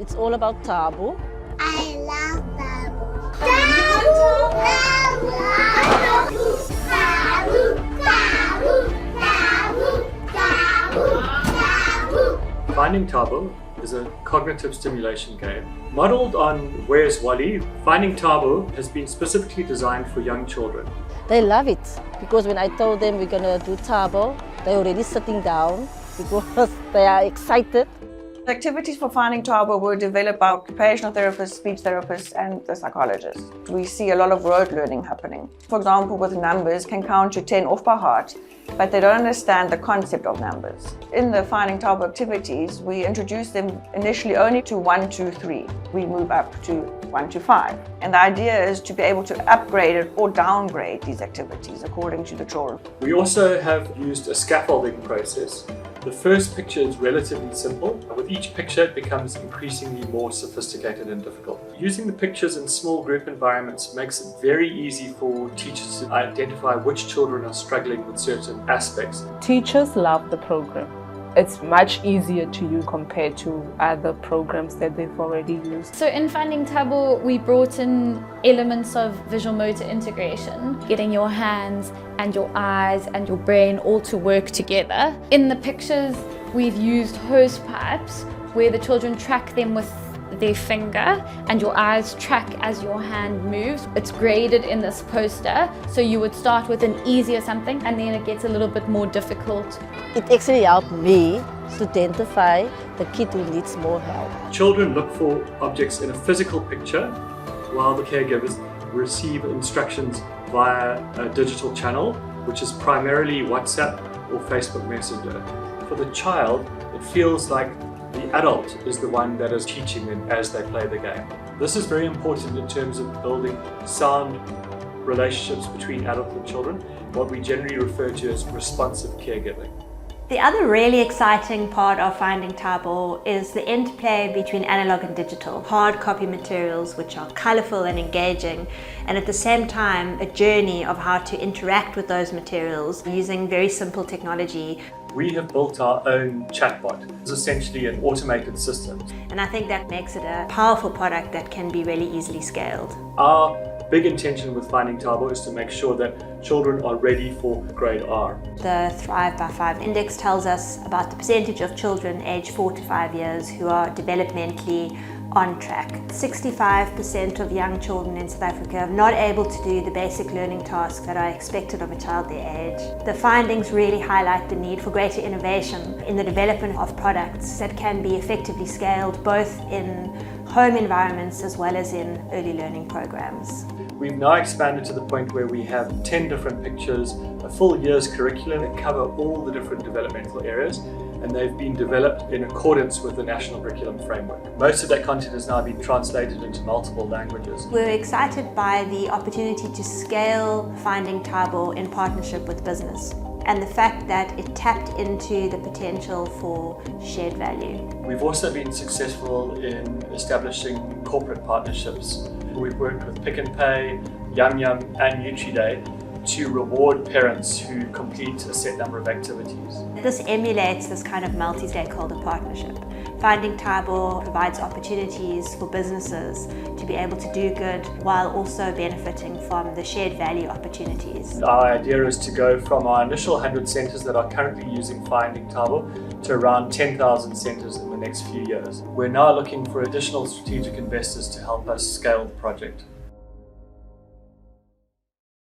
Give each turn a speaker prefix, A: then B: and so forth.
A: It's all about Thabo.
B: I love Thabo. Thabo, Thabo, Thabo, Thabo, Thabo, Thabo, Thabo.
C: Finding Thabo is a cognitive stimulation game. Modeled on Where's Wally, Finding Thabo has been specifically designed for young children.
A: They love it because when I told them we're gonna do Thabo, they're already sitting down because they are excited.
D: Activities for Finding Thabo were developed by occupational therapists, speech therapists, and the psychologist. We see a lot of rote learning happening. For example, with numbers, can count to 10 off by heart, but they don't understand the concept of numbers. In the Finding Thabo activities, we introduce them initially only to 1, 2, 3. We move up to 1 to 5. And the idea is to be able to upgrade it or downgrade these activities according to the children.
C: We also have used a scaffolding process. The first picture is relatively simple. With each picture, it becomes increasingly more sophisticated and difficult. Using the pictures in small group environments makes it very easy for teachers to identify which children are struggling with certain aspects.
E: Teachers love the program. It's much easier to use compared to other programs that they've already used.
F: So in Finding Thabo, we brought in elements of visual motor integration, getting your hands and your eyes and your brain all to work together. In the pictures, we've used hose pipes where the children track them with their finger and your eyes track as your hand moves. It's graded in this poster, so you would start with an easier something and then it gets a little bit more difficult.
A: It actually helped me to identify the kid who needs more help.
C: Children look for objects in a physical picture, while the caregivers receive instructions via a digital channel, which is primarily WhatsApp or Facebook Messenger. For the child, it feels like the adult is the one that is teaching them as they play the game. This is very important in terms of building sound relationships between adults and children, what we generally refer to as responsive caregiving.
G: The other really exciting part of Finding Thabo is the interplay between analog and digital. Hard copy materials which are colourful and engaging, and at the same time a journey of how to interact with those materials using very simple technology.
C: We have built our own chatbot. It's essentially an automated system.
G: And I think that makes it a powerful product that can be really easily scaled.
C: Our big intention with Finding Thabo is to make sure that children are ready for grade R.
G: The Thrive by 5 index tells us about the percentage of children aged 4 to 5 years who are developmentally on track. 65% of young children in South Africa are not able to do the basic learning tasks that are expected of a child their age. The findings really highlight the need for greater innovation in the development of products that can be effectively scaled both in home environments as well as in early learning programs.
C: We've now expanded to the point where we have 10 different pictures, a full year's curriculum that cover all the different developmental areas, and they've been developed in accordance with the National Curriculum Framework. Most of that content has now been translated into multiple languages.
G: We're excited by the opportunity to scale Finding Thabo in partnership with business, and the fact that it tapped into the potential for shared value.
C: We've also been successful in establishing corporate partnerships. We've worked with Pick n Pay, Yum Yum and NutriDay to reward parents who complete a set number of activities.
G: This emulates this kind of multi-stakeholder partnership. Finding Thabo provides opportunities for businesses to be able to do good while also benefiting from the shared value opportunities.
C: Our idea is to go from our initial 100 centres that are currently using Finding Thabo to around 10,000 centres in the next few years. We're now looking for additional strategic investors to help us scale the project.